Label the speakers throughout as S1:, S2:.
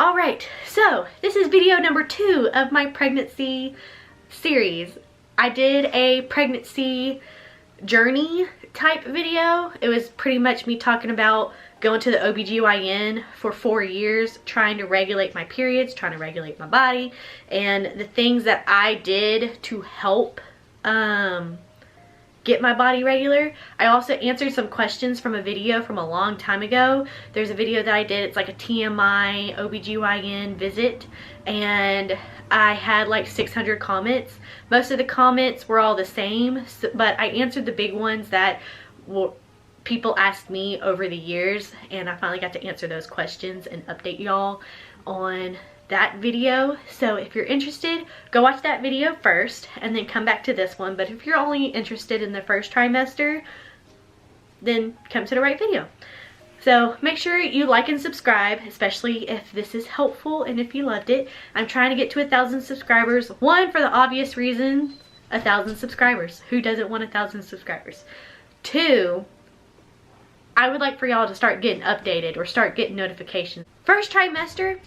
S1: Alright, so this is video number 2 of my pregnancy series. I did a pregnancy journey type video. It was pretty much me talking about going to the OBGYN for 4 years, trying to regulate my periods, trying to regulate my body, and the things that I did to help get my body regular. I also answered some questions from a video from a long time ago. There's a video that I did, it's like a TMI OBGYN visit, and I had like 600 comments. Most of the comments were all the same, but I answered the big ones that people asked me over the years, and I finally got to answer those questions and update y'all on that video. So if you're interested, go watch that video first and then come back to this one. But if you're only interested in the first trimester, then come to the right video. So make sure you like and subscribe, especially if this is helpful and if you loved it. I'm trying to get to 1,000 subscribers. One, for the obvious reason, 1,000 subscribers. Who doesn't want 1,000 subscribers? Two, I would like for y'all to start getting updated or start getting notifications. First trimester,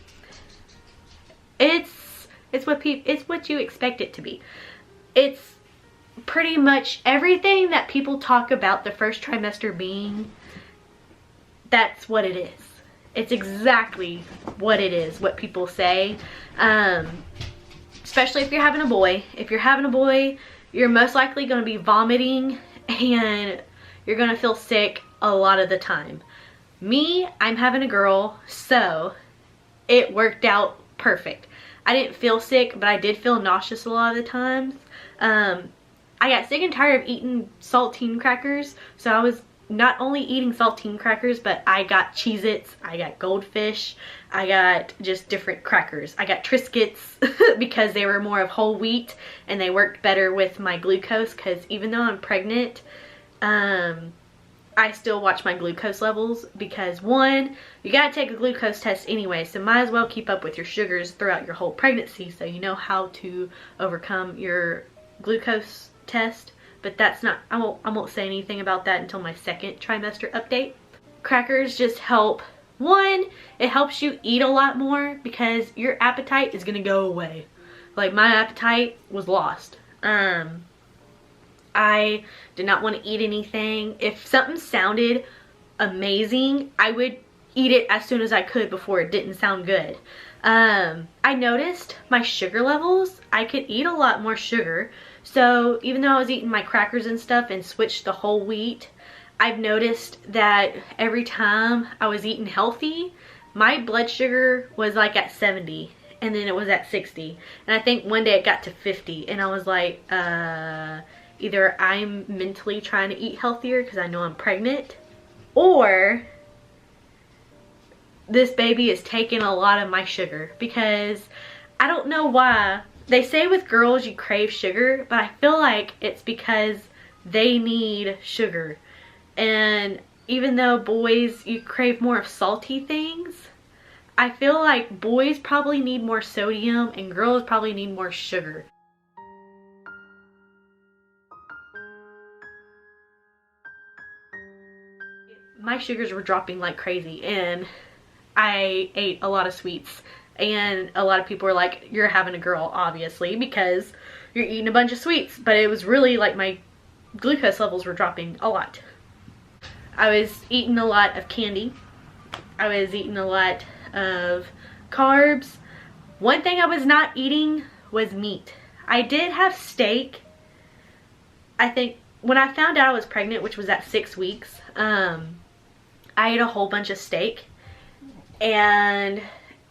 S1: it's what you expect it to be. It's pretty much everything that people talk about the first trimester being. That's what it is. It's exactly what it is, what people say. Especially if you're having a boy. If you're having a boy, you're most likely going to be vomiting and you're going to feel sick a lot of the time. Me, I'm having a girl, so it worked out perfect. I didn't feel sick, but I did feel nauseous a lot of the times. I got sick and tired of eating saltine crackers, so I was not only eating saltine crackers, but I got Cheez-Its, I got Goldfish, I got just different crackers. I got Triscuits because they were more of whole wheat and they worked better with my glucose, because even though I'm pregnant, I still watch my glucose levels because, one, you gotta take a glucose test anyway, so might as well keep up with your sugars throughout your whole pregnancy so you know how to overcome your glucose test. But that's not, I won't say anything about that until my second trimester update. Crackers just help. One, it helps you eat a lot more because your appetite is gonna go away. Like, my appetite was lost. I did not want to eat anything. If something sounded amazing, I would eat it as soon as I could before it didn't sound good. I noticed my sugar levels. I could eat a lot more sugar. So even though I was eating my crackers and stuff and switched to whole wheat, I've noticed that every time I was eating healthy, my blood sugar was like at 70 and then it was at 60. And I think one day it got to 50 and I was like, either I'm mentally trying to eat healthier because I know I'm pregnant, or this baby is taking a lot of my sugar, because I don't know why. They say with girls you crave sugar, but I feel like it's because they need sugar. And even though boys, you crave more of salty things, I feel like boys probably need more sodium and girls probably need more sugar. My sugars were dropping like crazy and I ate a lot of sweets, and a lot of people were like, you're having a girl, obviously, because you're eating a bunch of sweets. But it was really like my glucose levels were dropping a lot. I was eating a lot of candy. I was eating a lot of carbs. One thing I was not eating was meat. I did have steak. I think when I found out I was pregnant, which was at 6 weeks, I ate a whole bunch of steak, and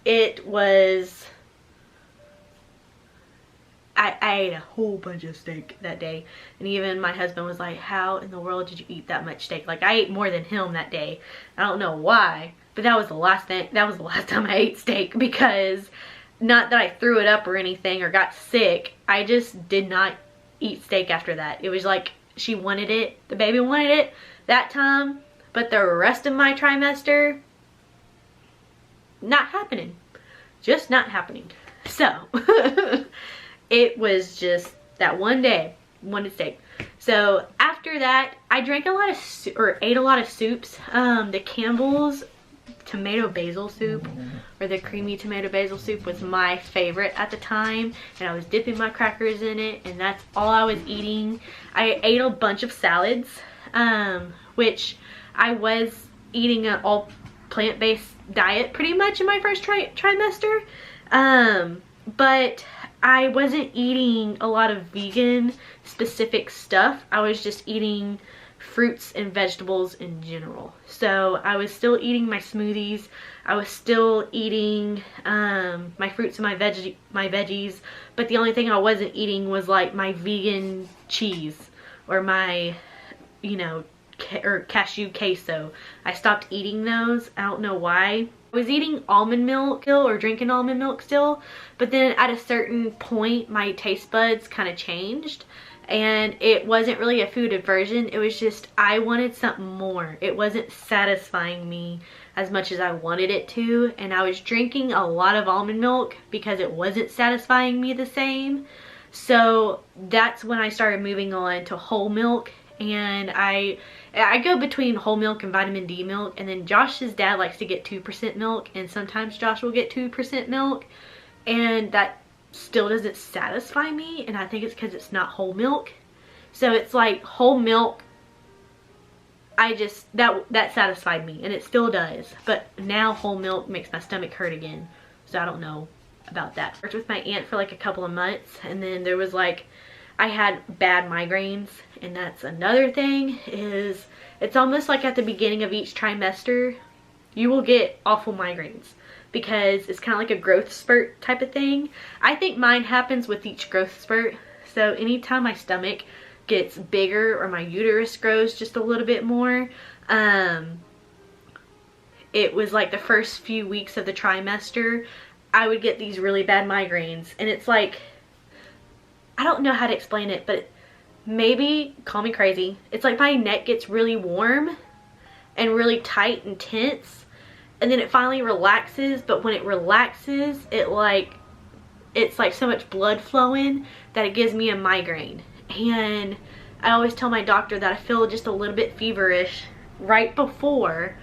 S1: it was, I ate a whole bunch of steak that day, and even my husband was like, how in the world did you eat that much steak? Like, I ate more than him that day. I don't know why, but that was the last time I ate steak, because not that I threw it up or anything or got sick, I just did not eat steak after that. It was like she wanted it, the baby wanted it that time, but the rest of my trimester, not happening. Just not happening. So, it was just that one day, wanted steak. So, after that, I drank a lot of, ate a lot of soups. The Campbell's tomato basil soup, or the creamy tomato basil soup was my favorite at the time, and I was dipping my crackers in it, and that's all I was eating. I ate a bunch of salads, which I was eating an all plant-based diet pretty much in my first trimester, but I wasn't eating a lot of vegan specific stuff. I was just eating fruits and vegetables in general. So I was still eating my smoothies. I was still eating my fruits and my veggies, but the only thing I wasn't eating was like my vegan cheese or my, you know, or cashew queso. I stopped eating those. I don't know why. I was eating almond milk still, or drinking almond milk still, but then at a certain point my taste buds kind of changed, and it wasn't really a food aversion. It was just I wanted something more. It wasn't satisfying me as much as I wanted it to, and I was drinking a lot of almond milk because it wasn't satisfying me the same. So that's when I started moving on to whole milk, and I go between whole milk and vitamin D milk, and then Josh's dad likes to get 2% milk, and sometimes Josh will get 2% milk, and that still doesn't satisfy me, and I think it's because it's not whole milk. So it's like whole milk, that satisfied me, and it still does, but now whole milk makes my stomach hurt again, so I don't know about that. I worked with my aunt for like a couple of months, and then there was like, I had bad migraines, and that's another thing, is it's almost like at the beginning of each trimester you will get awful migraines because it's kind of like a growth spurt type of thing. I think mine happens with each growth spurt. So anytime my stomach gets bigger or my uterus grows just a little bit more, it was like the first few weeks of the trimester I would get these really bad migraines, and it's like, I don't know how to explain it, but maybe, call me crazy, it's like my neck gets really warm and really tight and tense, and then it finally relaxes, but when it relaxes, it's like so much blood flowing that it gives me a migraine. And I always tell my doctor that I feel just a little bit feverish right before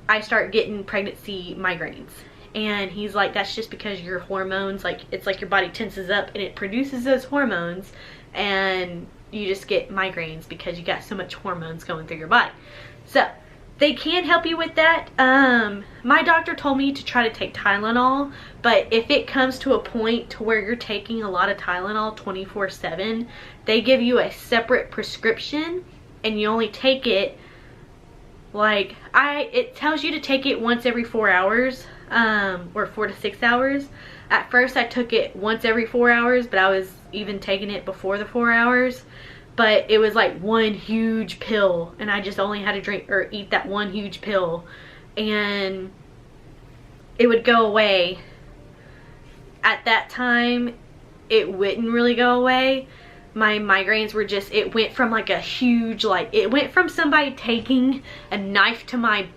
S1: I start getting pregnancy migraines. And he's like, that's just because your hormones, like, it's like your body tenses up and it produces those hormones, and you just get migraines because you got so much hormones going through your body. So they can help you with that. My doctor told me to try to take Tylenol, but if it comes to a point to where you're taking a lot of Tylenol 24/7, they give you a separate prescription, and you only take it, like, it tells you to take it once every 4 hours, or 4 to 6 hours. At first I took it once every 4 hours, but I was even taking it before the 4 hours. But it was like one huge pill, and I just only had to drink or eat that one huge pill, and it would go away. At that time, it wouldn't really go away. My migraines were just, it went from like a huge, like, it went from somebody taking a knife to my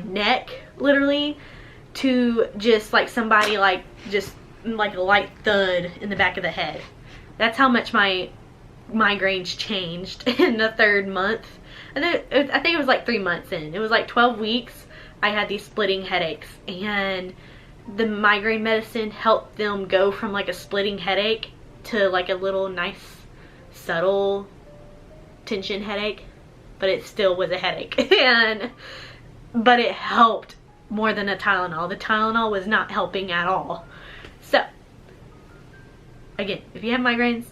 S1: neck, literally, to just like somebody like, just like a light thud in the back of the head. That's how much my migraines changed in the 3rd month. And then I think it was like 3 months in. It was like 12 weeks I had these splitting headaches, and the migraine medicine helped them go from like a splitting headache to like a little nice subtle tension headache, but it still was a headache. But it helped more than a Tylenol. The Tylenol was not helping at all. So again, if you have migraines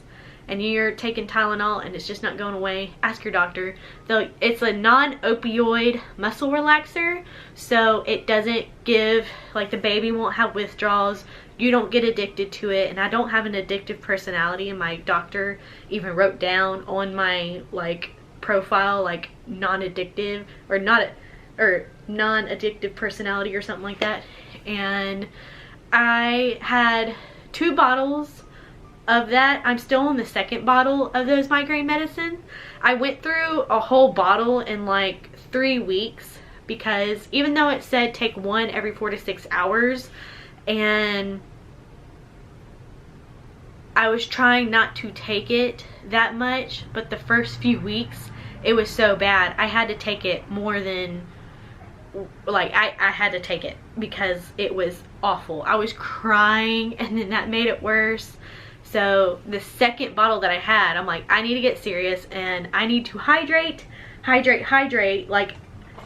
S1: and you're taking Tylenol and it's just not going away, ask your doctor. Though it's a non-opioid muscle relaxer, so it doesn't give, like, the baby won't have withdrawals, you don't get addicted to it, and I don't have an addictive personality, and my doctor even wrote down on my like profile like non-addictive or non-addictive personality or something like that. And I had 2 bottles of that. I'm still on the 2nd bottle of those migraine medicine. I went through a whole bottle in like 3 weeks, because even though it said take 1 every 4 to 6 hours, and I was trying not to take it that much, but the first few weeks it was so bad I had to take it more than like I had to take it because it was awful. I was crying, and then that made it worse. So the second bottle that I had, I'm like, I need to get serious and I need to hydrate. Like,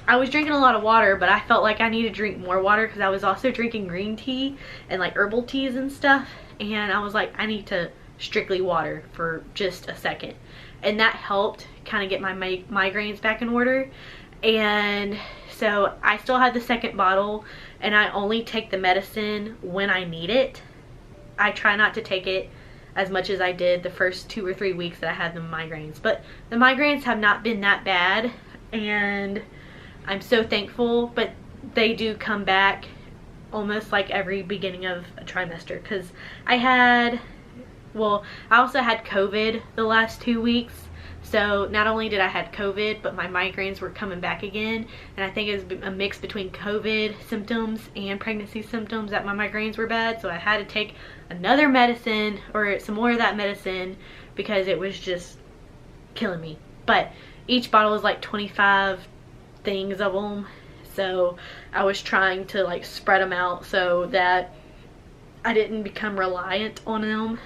S1: I was drinking a lot of water, but I felt like I needed to drink more water because I was also drinking green tea and like herbal teas and stuff. And I was like, I need to strictly water for just a second. And that helped kind of get my migraines back in order. And so I still had the second bottle, and I only take the medicine when I need it. I try not to take it as much as I did the first 2 or 3 weeks that I had the migraines. But the migraines have not been that bad, and I'm so thankful. But they do come back almost like every beginning of a trimester, because I also had COVID the last 2 weeks. So not only did I have COVID, but my migraines were coming back again. And I think it was a mix between COVID symptoms and pregnancy symptoms that my migraines were bad. So I had to take another medicine, or some more of that medicine, because it was just killing me. But each bottle is like 25 things of them. So I was trying to like spread them out so that I didn't become reliant on them.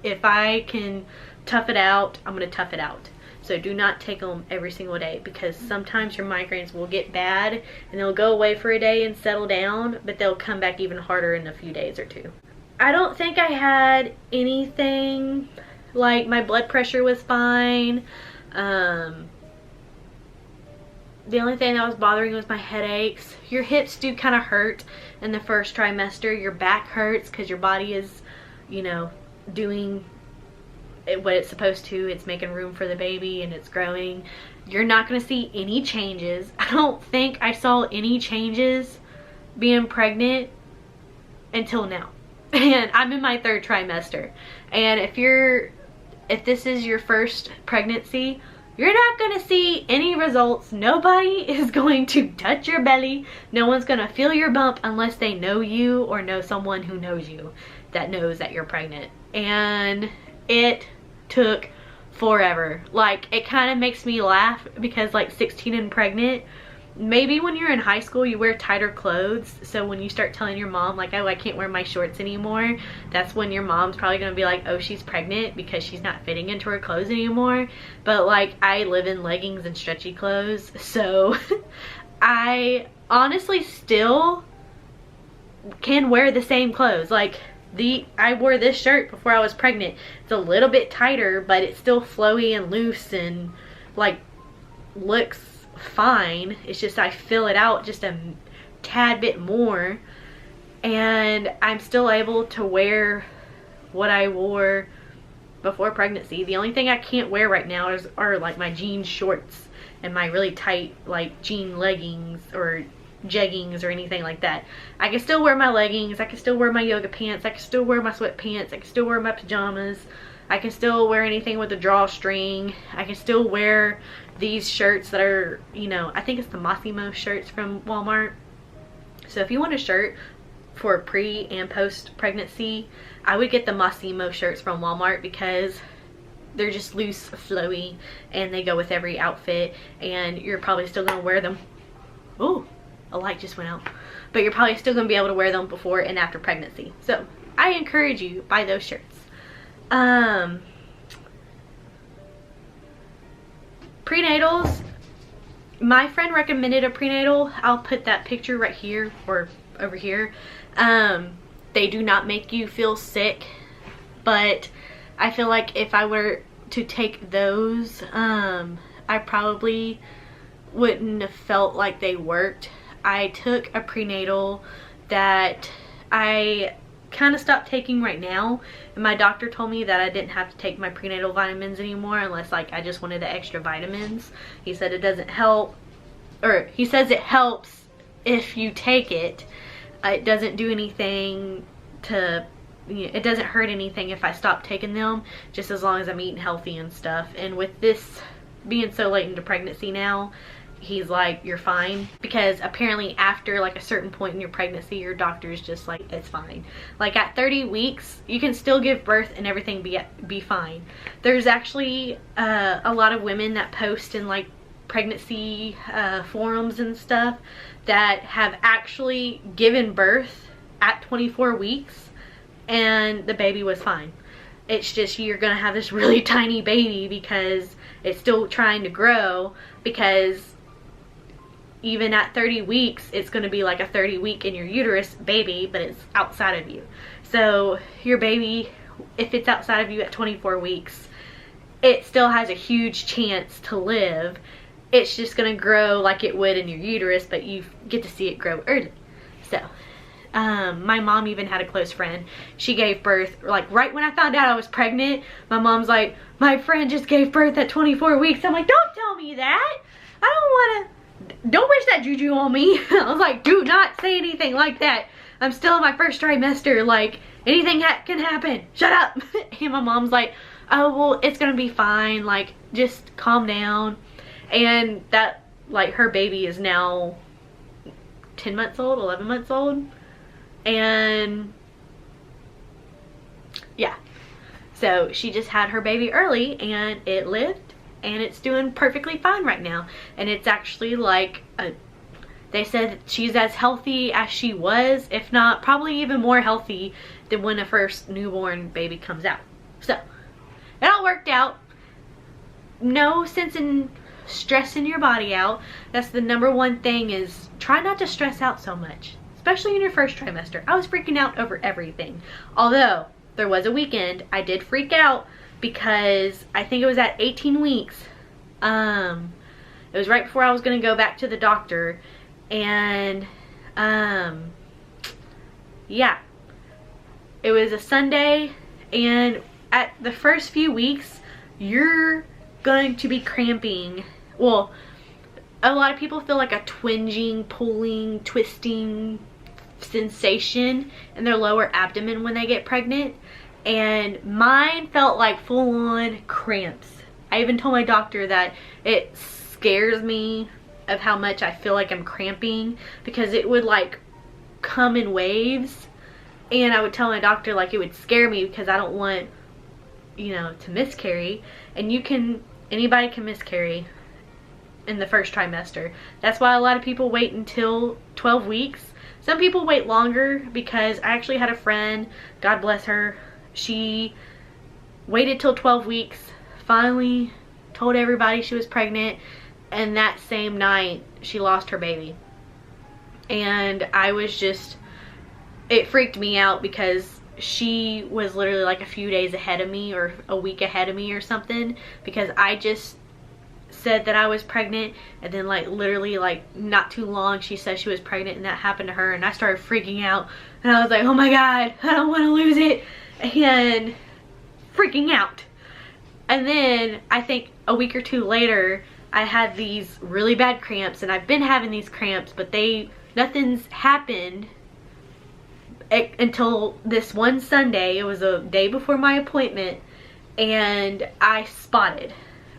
S1: If I can tough it out, I'm going to tough it out. So do not take them every single day, because sometimes your migraines will get bad and they'll go away for a day and settle down, but they'll come back even harder in a few days or two. I don't think I had anything, like my blood pressure was fine. The only thing that was bothering was my headaches. Your hips do kind of hurt in the first trimester. Your back hurts because your body is, you know, doing what it's supposed to. It's making room for the baby and it's growing. You're not going to see any changes. I don't think I saw any changes being pregnant until now. And I'm in my 3rd trimester. And if this is your first pregnancy, you're not going to see any results. Nobody is going to touch your belly. No one's going to feel your bump unless they know you or know someone who knows you that knows that you're pregnant. And it took forever. Like, it kind of makes me laugh because like 16 and pregnant, maybe when you're in high school you wear tighter clothes, so when you start telling your mom like, oh, I can't wear my shorts anymore, that's when your mom's probably gonna be like, oh, she's pregnant because she's not fitting into her clothes anymore. But like, I live in leggings and stretchy clothes, so I honestly still can wear the same clothes. Like, I wore this shirt before I was pregnant. It's a little bit tighter, but it's still flowy and loose and like looks fine. It's just I fill it out just a tad bit more, and I'm still able to wear what I wore before pregnancy. The only thing I can't wear right now are like my jean shorts and my really tight like jean leggings or jeggings or anything like that. I can still wear my leggings, I can still wear my yoga pants, I can still wear my sweatpants, I can still wear my pajamas, I can still wear anything with a drawstring, I can still wear these shirts that are, you know, I think it's the Massimo shirts from Walmart. So if you want a shirt for pre and post pregnancy, I would get the Massimo shirts from Walmart because they're just loose, flowy, and they go with every outfit, and you're probably still gonna wear them. Oh, a light just went out. But you're probably still going to be able to wear them before and after pregnancy. So I encourage you, buy those shirts. Prenatals. My friend recommended a prenatal. I'll put that picture right here or over here. They do not make you feel sick, but I feel like if I were to take those, I probably wouldn't have felt like they worked. I took a prenatal that I kind of stopped taking right now, and my doctor told me that I didn't have to take my prenatal vitamins anymore unless like I just wanted the extra vitamins. He said it doesn't help, or he says it helps if you take it. It doesn't do anything to, you know, it doesn't hurt anything if I stop taking them, just as long as I'm eating healthy and stuff. And with this being so late into pregnancy now, he's like, you're fine, because apparently after like a certain point in your pregnancy, your doctor's just like, it's fine. Like at 30 weeks you can still give birth and everything be fine. There's actually a lot of women that post in like pregnancy forums and stuff that have actually given birth at 24 weeks and the baby was fine. It's just you're gonna have this really tiny baby because it's still trying to grow, because even at 30 weeks it's gonna be like a 30-week in your uterus baby, but it's outside of you. So your baby, if it's outside of you at 24 weeks, it still has a huge chance to live. It's just gonna grow like it would in your uterus, but you get to see it grow early. So my mom even had a close friend. She gave birth, like right when I found out I was pregnant, my mom's like, my friend just gave birth at 24 weeks. I'm like, don't tell me that. Don't wish that juju on me. I was like, do not say anything like that. I'm still in my first trimester. Like, anything can happen. Shut up. And my mom's like, oh, well, it's gonna be fine. Like, just calm down. And that, like, her baby is now 10 months old, 11 months old. And yeah, so she just had her baby early and it lived and it's doing perfectly fine right now. And it's actually like they said that she's as healthy as she was, if not probably even more healthy than when a first newborn baby comes out. So it all worked out. No sense in stressing your body out. That's the #1 thing, is try not to stress out so much, especially in your first trimester. I was freaking out over everything. Although there was a weekend I did freak out because I think it was at 18 weeks. It was right before I was going to go back to the doctor, and yeah, it was a Sunday, and at the first few weeks you're going to be cramping. Well, a lot of people feel like a twinging, pulling, twisting sensation in their lower abdomen when they get pregnant, and mine felt like full-on cramps. I even told my doctor that it scares me of how much I feel like I'm cramping, because it would like come in waves, and I would tell my doctor like it would scare me because I don't want, you know, to miscarry. And anybody can miscarry in the first trimester. That's why a lot of people wait until 12 weeks. Some people wait longer, because I actually had a friend, God bless her, she waited till 12 weeks, finally told everybody she was pregnant, and that same night she lost her baby. And I was just, it freaked me out because she was literally like a few days ahead of me, or a week ahead of me or something, because I just said that I was pregnant, and then like literally like not too long she said she was pregnant, and that happened to her, and I started freaking out, and I was like, oh my god, I don't want to lose it, and freaking out. And then I think a week or two later I had these really bad cramps, and I've been having these cramps, but nothing's happened until this one Sunday. It was a day before my appointment, and I spotted.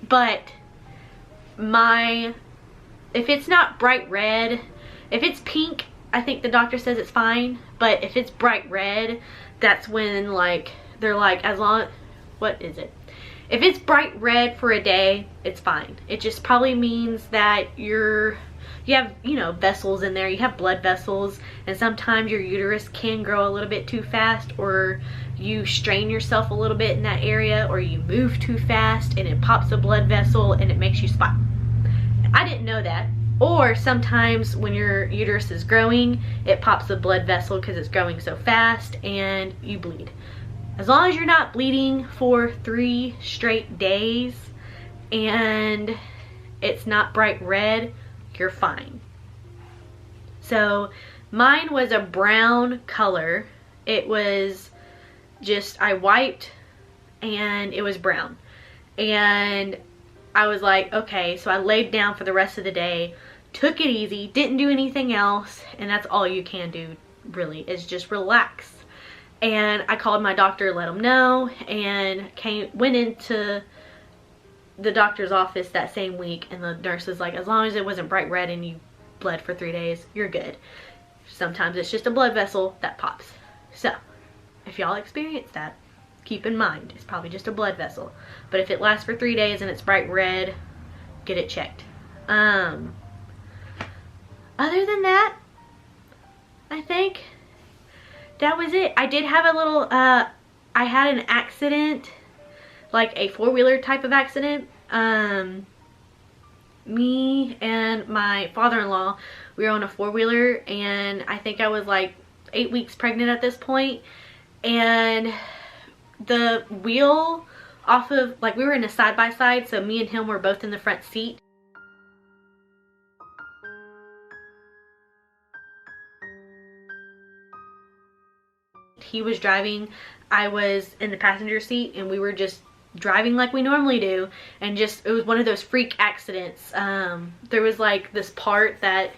S1: But if it's not bright red, if it's pink, I think the doctor says it's fine. But if it's bright red, that's when like they're like, as long, what is it? If it's bright red for a day, it's fine. It just probably means that you have, you know, vessels in there. You have blood vessels, and sometimes your uterus can grow a little bit too fast, or you strain yourself a little bit in that area, or you move too fast and it pops a blood vessel and it makes you spot. I didn't know that. Or sometimes when your uterus is growing, it pops a blood vessel because it's growing so fast and you bleed. As long as you're not bleeding for 3 straight days and it's not bright red, you're fine. So mine was a brown color. It was just, I wiped and it was brown. And I was like, okay, so I laid down for the rest of the day, took it easy, didn't do anything else, and that's all you can do really, is just relax. And I called my doctor, let him know, and went into the doctor's office that same week, and the nurse was like, as long as it wasn't bright red and you bled for 3 days, you're good. Sometimes it's just a blood vessel that pops. So if y'all experience that, keep in mind it's probably just a blood vessel. But if it lasts for 3 days and it's bright red, get it checked. Other than that, I think that was it. I did have a little, I had an accident, like a four-wheeler type of accident. Me and my father-in-law, we were on a four-wheeler, and I think I was like 8 weeks pregnant at this point, and the wheel off of, like, we were in a side-by-side, so me and him were both in the front seat. He was driving, I was in the passenger seat, and we were just driving like we normally do, and just, it was one of those freak accidents. There was like this part that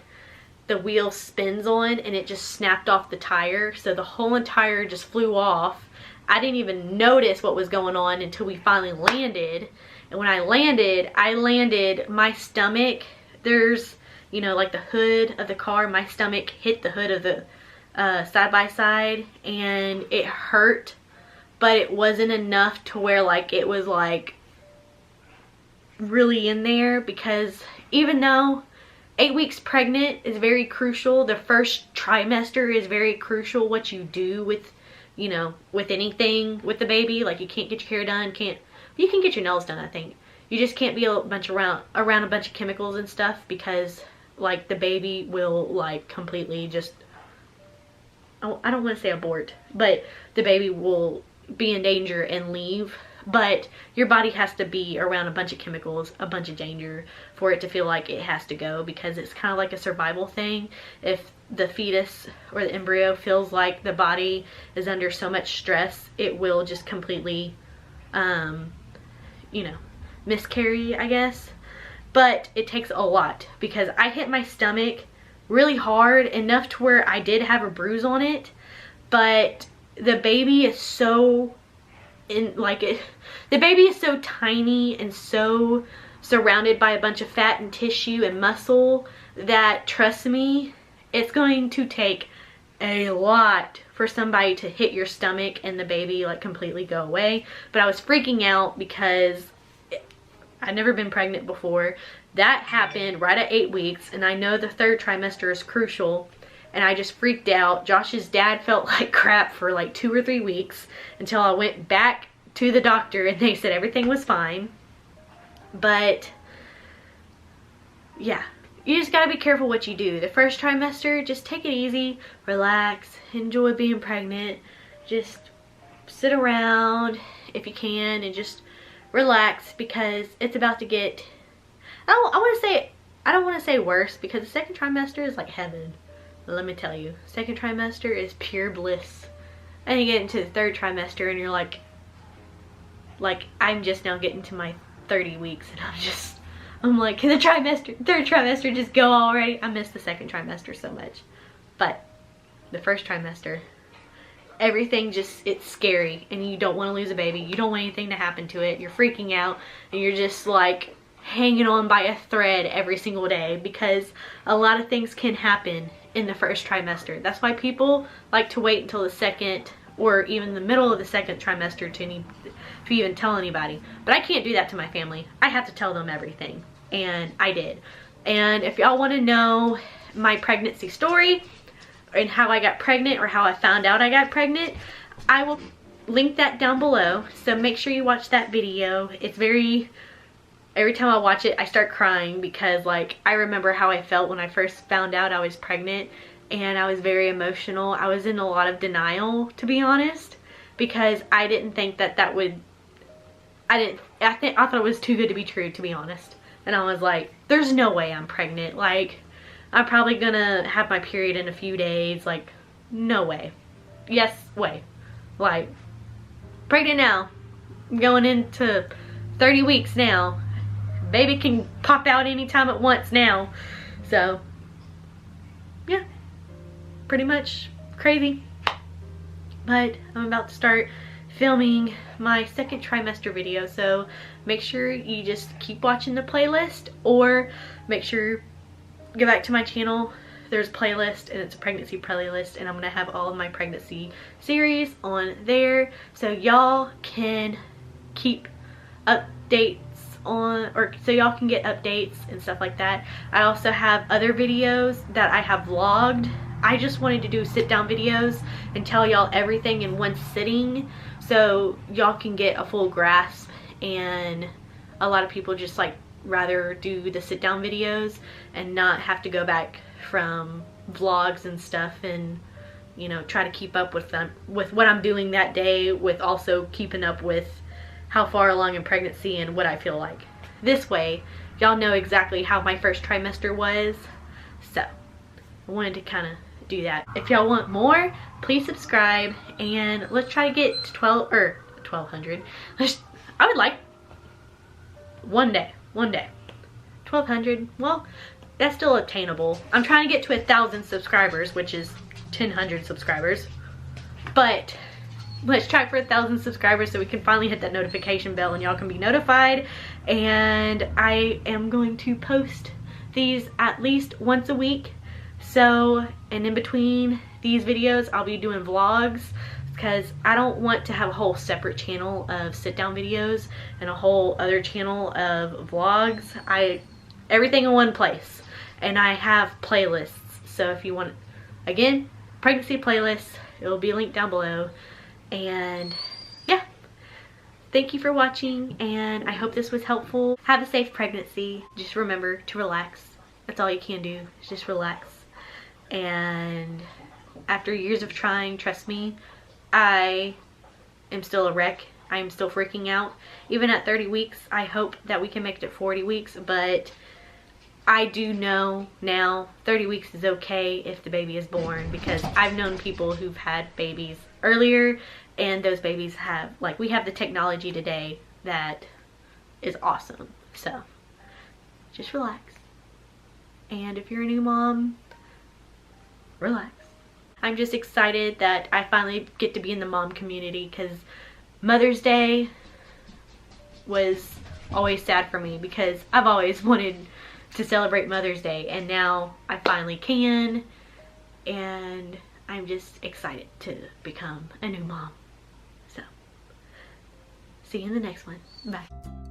S1: the wheel spins on, and it just snapped off the tire, so the whole tire just flew off. I didn't even notice what was going on until we finally landed, and when I landed, my stomach, there's, you know, like the hood of the car, my stomach hit the hood of the side-by-side, and it hurt, but it wasn't enough to where like it was like really in there, because even though 8 weeks pregnant is very crucial, the first trimester is very crucial, what you do with, you know, with anything with the baby. Like, you can't get your hair done, you can get your nails done, I think. You just can't be around a bunch of chemicals and stuff, because like the baby will like completely just, I don't want to say abort, but the baby will be in danger and leave. But your body has to be around a bunch of chemicals, a bunch of danger, for it to feel like it has to go, because it's kind of like a survival thing. If the fetus or the embryo feels like the body is under so much stress, it will just completely, you know, miscarry, I guess. But it takes a lot, because I hit my stomach really hard, enough to where I did have a bruise on it, but the baby is so the baby is so tiny and so surrounded by a bunch of fat and tissue and muscle that, trust me, it's going to take a lot for somebody to hit your stomach and the baby like completely go away. But I was freaking out because I'd never been pregnant before. That happened right at 8 weeks, and I know the third trimester is crucial, and I just freaked out. Josh's dad felt like crap for like 2 or 3 weeks until I went back to the doctor and they said everything was fine. But yeah, you just gotta be careful what you do. The first trimester, just take it easy, relax, enjoy being pregnant, just sit around if you can and just relax, because it's about to get, I don't want to say worse, because the second trimester is like heaven. But let me tell you, second trimester is pure bliss. And you get into the third trimester and you're like I'm just now getting to my 30 weeks, and I'm like, can the third trimester just go already? I miss the second trimester so much. But the first trimester, everything just, it's scary, and you don't want to lose a baby. You don't want anything to happen to it. You're freaking out, and you're just like hanging on by a thread every single day, because a lot of things can happen in the first trimester. That's why people like to wait until the second or even the middle of the second trimester to even tell anybody. But I can't do that to my family. I have to tell them everything, and I did. And if y'all want to know my pregnancy story and how I got pregnant, or how I found out I got pregnant, I will link that down below, so make sure you watch that video. It's very, every time I watch it I start crying, because like I remember how I felt when I first found out I was pregnant, and I was very emotional. I was in a lot of denial, to be honest, because I didn't think that would, I thought it was too good to be true, to be honest. And I was like, there's no way I'm pregnant. Like, I'm probably gonna have my period in a few days. Like, no way. Yes, way. Like, pregnant now. I'm going into 30 weeks now. Baby can pop out anytime it wants now. So, yeah. Pretty much crazy. But I'm about to start filming my second trimester video, so make sure you just keep watching the playlist, or make sure go back to my channel. There's a playlist, and it's a pregnancy playlist, and I'm gonna have all of my pregnancy series on there, so y'all can keep updates on, or so y'all can get updates and stuff like that. I also have other videos that I have vlogged. I just wanted to do sit down videos and tell y'all everything in one sitting so y'all can get a full grasp. And a lot of people just like rather do the sit down videos and not have to go back from vlogs and stuff and, you know, try to keep up with them, with what I'm doing that day, with also keeping up with how far along in pregnancy and what I feel like. This way y'all know exactly how my first trimester was. So I wanted to kind of do that. If y'all want more, please subscribe, and let's try to get to 1200. I would like one day 1200. Well, that's still attainable. I'm trying to get to 1,000 subscribers, which is 1,000 subscribers, but let's try for 1,000 subscribers so we can finally hit that notification bell and y'all can be notified. And I am going to post these at least once a week. So, and in between these videos I'll be doing vlogs, because I don't want to have a whole separate channel of sit down videos and a whole other channel of vlogs. Everything in one place, and I have playlists. So if you want, again, pregnancy playlists, it will be linked down below. And yeah, thank you for watching, and I hope this was helpful. Have a safe pregnancy. Just remember to relax. That's all you can do, is just relax. And after years of trying, trust me, I am still a wreck. I am still freaking out. Even at 30 weeks, I hope that we can make it to 40 weeks, but I do know now 30 weeks is okay if the baby is born, because I've known people who've had babies earlier, and those babies have, like, we have the technology today that is awesome. So just relax. And if you're a new mom, relax. I'm just excited that I finally get to be in the mom community, because Mother's Day was always sad for me, because I've always wanted to celebrate Mother's Day, and now I finally can, and I'm just excited to become a new mom. So see you in the next one. Bye.